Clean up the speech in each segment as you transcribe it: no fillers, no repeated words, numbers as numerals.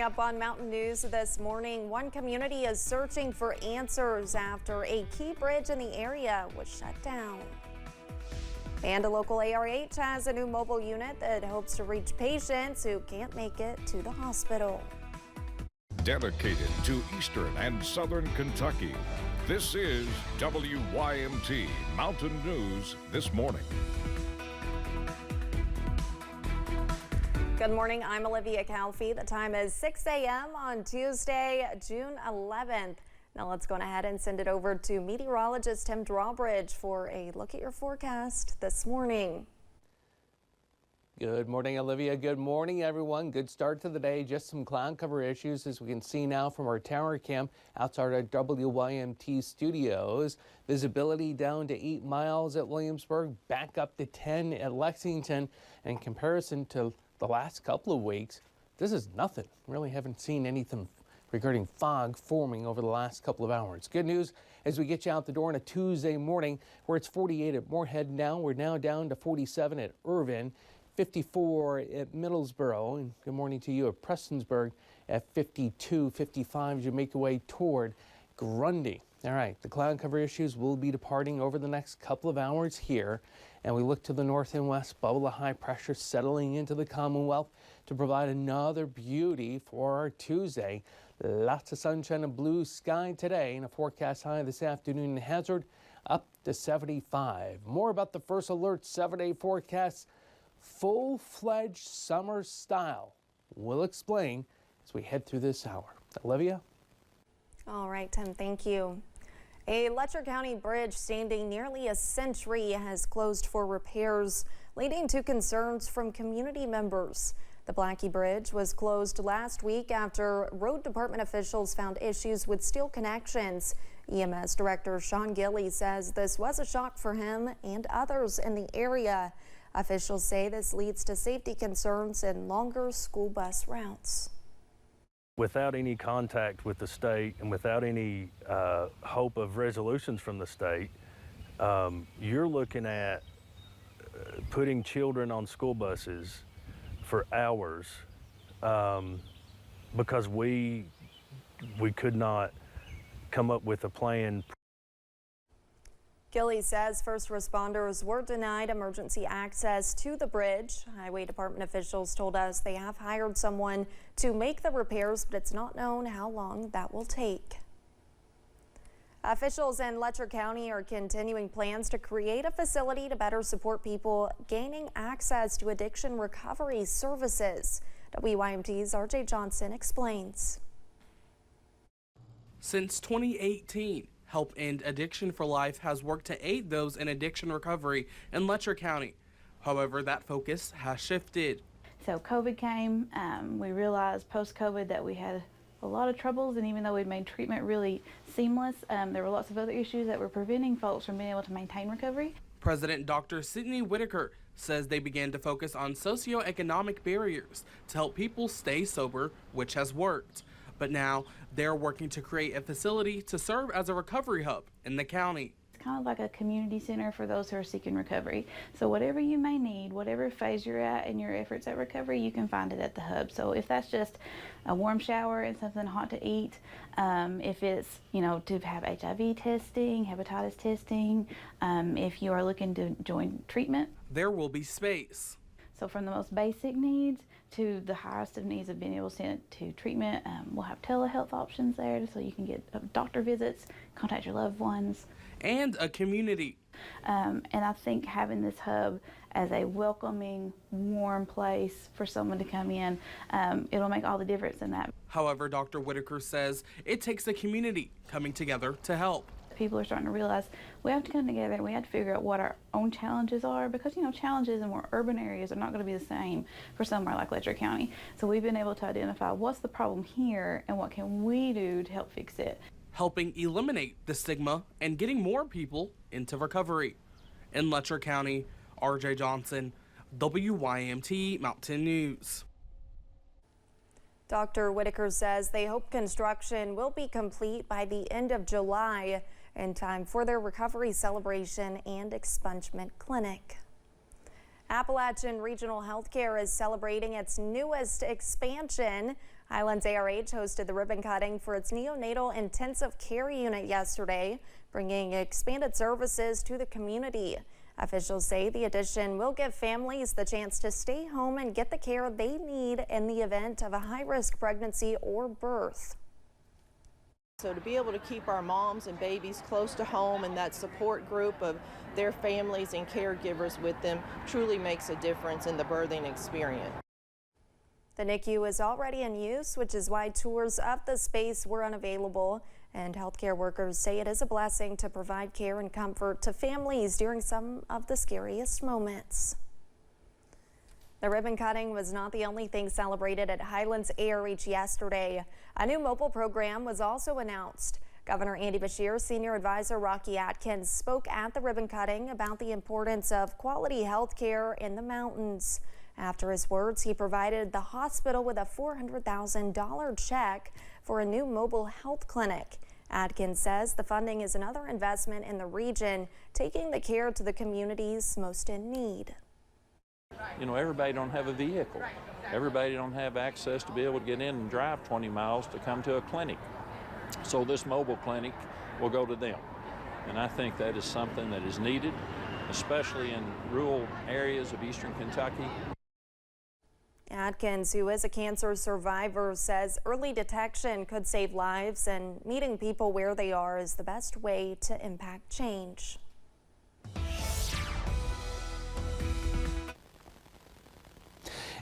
Up on Mountain News this morning, one community is searching for answers after a key bridge in the area was shut down. And a local ARH has a new mobile unit that hopes to reach patients who can't make it to the hospital. Dedicated to Eastern and Southern Kentucky, this is WYMT Mountain News This Morning. Good morning, I'm Olivia Calfee. The time is 6 a.m. on Tuesday, June 11th. Now let's go ahead and send it over to meteorologist Tim Drawbridge for a look at your forecast this morning. Good morning, Olivia. Good morning, everyone. Good start to the day. Just some cloud cover issues, as we can see now from our tower cam outside our WYMT studios. Visibility down to 8 miles at Williamsburg, back up to 10 at Lexington. In comparison to the last couple of weeks, this is nothing. Really haven't seen anything regarding fog forming over the last couple of hours. Good news as we get you out the door on a Tuesday morning, where it's 48 at Moorhead now. We're now down to 47 at Irvin, 54 at Middlesboro, and good morning to you at Prestonsburg at 52, 55 as you make your way toward Grundy. All right, the cloud cover issues will be departing over the next couple of hours here, and we look to the north and west, bubble of high pressure settling into the Commonwealth to provide another beauty for our Tuesday. Lots of sunshine and blue sky today, and a forecast high this afternoon in Hazard up to 75. More about the First Alert 7-day forecast, full-fledged summer style. We'll explain as we head through this hour. Olivia? All right, Tim, thank you. A Letcher County bridge standing nearly a century has closed for repairs, leading to concerns from community members. The Blackie Bridge was closed last week after road department officials found issues with steel connections. EMS Director Sean Gilley says this was a shock for him and others in the area. Officials say this leads to safety concerns and longer school bus routes. Without any contact with the state and without any hope of resolutions from the state, you're looking at putting children on school buses for hours because we could not come up with a plan. Gilley says first responders were denied emergency access to the bridge. Highway Department officials told us they have hired someone to make the repairs, but it's not known how long that will take. Officials in Letcher County are continuing plans to create a facility to better support people gaining access to addiction recovery services. WYMT's RJ Johnson explains. Since 2018, Help End Addiction for Life has worked to aid those in addiction recovery in Letcher County. However, that focus has shifted. So COVID came, we realized post-COVID that we had a lot of troubles, and even though we'd made treatment really seamless, there were lots of other issues that were preventing folks from being able to maintain recovery. President Dr. Sydney Whitaker says they began to focus on socioeconomic barriers to help people stay sober, which has worked. But now they're working to create a facility to serve as a recovery hub in the county. It's kind of like a community center for those who are seeking recovery. So whatever you may need, whatever phase you're at in your efforts at recovery, you can find it at the hub. So if that's just a warm shower and something hot to eat, if it's, to have HIV testing, hepatitis testing, if you are looking to join treatment. There will be space. So from the most basic needs to the highest of needs of being able to send to treatment, we'll have telehealth options there so you can get doctor visits, contact your loved ones. And a community. And I think having this hub as a welcoming, warm place for someone to come in, it'll make all the difference in that. However, Dr. Whitaker says it takes a community coming together to help. People are starting to realize we have to come together and we have to figure out what our own challenges are, because challenges in more urban areas are not going to be the same for somewhere like Letcher County. So we've been able to identify what's the problem here and what can we do to help fix it. Helping eliminate the stigma and getting more people into recovery. In Letcher County, RJ Johnson, WYMT Mountain News. Dr. Whitaker says they hope construction will be complete by the end of July in time for their recovery celebration and expungement clinic. Appalachian Regional Healthcare is celebrating its newest expansion. Highlands ARH hosted the ribbon cutting for its neonatal intensive care unit yesterday, bringing expanded services to the community. Officials say the addition will give families the chance to stay home and get the care they need in the event of a high-risk pregnancy or birth. So to be able to keep our moms and babies close to home and that support group of their families and caregivers with them truly makes a difference in the birthing experience. The NICU is already in use, which is why tours of the space were unavailable. And healthcare workers say it is a blessing to provide care and comfort to families during some of the scariest moments. The ribbon cutting was not the only thing celebrated at Highlands ARH yesterday. A new mobile program was also announced. Governor Andy Beshear's senior advisor Rocky Atkins spoke at the ribbon cutting about the importance of quality health care in the mountains. After his words, he provided the hospital with a $400,000 check for a new mobile health clinic. Atkins says the funding is another investment in the region, taking the care to the communities most in need. You know, everybody don't have a vehicle. Everybody don't have access to be able to get in and drive 20 miles to come to a clinic. So this mobile clinic will go to them. And I think that is something that is needed, especially in rural areas of eastern Kentucky. Atkins, who is a cancer survivor, says early detection could save lives, and meeting people where they are is the best way to impact change.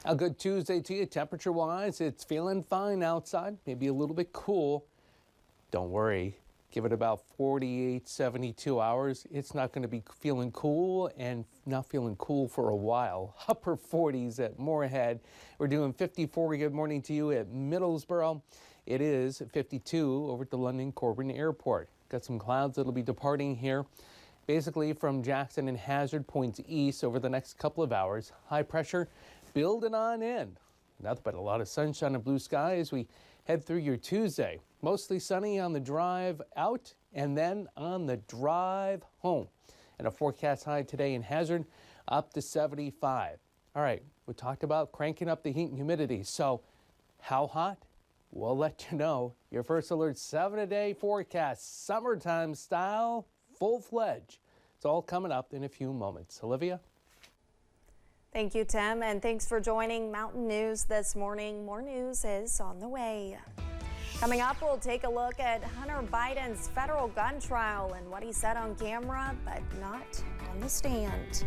A good Tuesday to you. Temperature-wise, it's feeling fine outside, maybe a little bit cool. Don't worry. Give it about 48, 72 hours. It's not going to be feeling cool and not feeling cool for a while. Upper 40s at Moorhead. We're doing 54. Good morning to you at Middlesboro. It is 52 over at the London Corbin Airport. Got some clouds that'll be departing here, basically from Jackson and Hazard points east over the next couple of hours. High pressure building on in. Nothing but a lot of sunshine and blue sky as we head through your Tuesday. Mostly sunny on the drive out and then on the drive home. And a forecast high today in Hazard up to 75. All right, we talked about cranking up the heat and humidity. So how hot? We'll let you know. Your first alert 7-a-day forecast, summertime style, full-fledged. It's all coming up in a few moments. Olivia? Thank you, Tim, and thanks for joining Mountain News this morning. More news is on the way. Coming up, we'll take a look at Hunter Biden's federal gun trial and what he said on camera, but not on the stand.